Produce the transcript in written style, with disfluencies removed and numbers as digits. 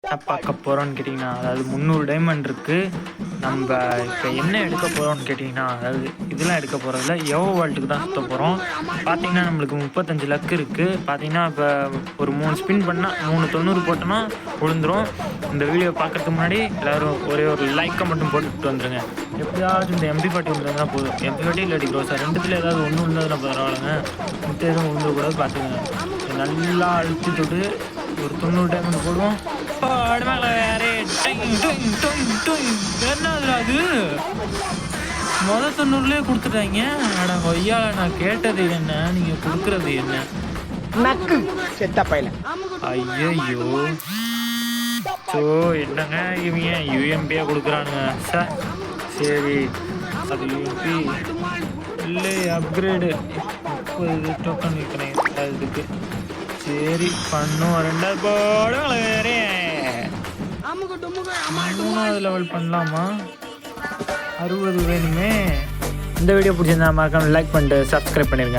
பார்க்க போகிறோன்னு கேட்டிங்கன்னா, அதாவது 300 டைமண்ட் இருக்குது. நம்ம இப்போ என்ன எடுக்க போகிறோம்னு கேட்டிங்கன்னா, அதாவது இதெல்லாம் எடுக்க போகிறதில்ல, எவோ வேர்ல்டுக்கு தான் சுற்ற போகிறோம். பார்த்திங்கன்னா நம்மளுக்கு 35 லக் இருக்குது. பார்த்திங்கன்னா இப்போ ஒரு 3 ஸ்பின் பண்ணால் 390 போட்டோன்னா விழுந்துடும். இந்த வீடியோ பார்க்குறதுக்கு முன்னாடி எல்லோரும் ஒரே ஒரு லைக்கை மட்டும் போட்டுட்டு வந்துடுங்க. எப்படியாச்சும் இந்த MP40 இருந்ததுன்னா போதும். MP40 இல்லாட்டி க்ரோஸாக ரெண்டுத்தில் ஏதாவது ஒன்று இருந்ததுன்னா பரவாயில்லைங்க. மித்த எதுவும் விழுந்துக்கூடாது பார்த்துக்கங்க. நல்லா அழுத்தி தொட்டு ஒரு 90 டைமண்ட் போடுவோம். என்னது அது மொதல் 90லேயே கொடுத்துட்டாங்க. அட கொய்யால நான் கேட்டது என்ன, நீங்க கொடுக்கறது என்ன? நக்கு செத்த பையல. ஐயோ ஸோ என்னங்க இவங்க யூஎம்பியா கொடுக்குறானுங்க சார். சரி அது யூஎம்பி இல்லை அப்கிரேடு 30 டோக்கன் விற்கிறேன் இதுக்கு. சரி பண்ணும் 2 போட வேறே 3வது லெவல் பண்ணலாமா? 60 வேணுமே. இந்த வீடியோ பிடிச்சிருந்தா மறக்காம லைக் பண்ணிட்டு சப்ஸ்கிரைப் பண்ணிருங்க.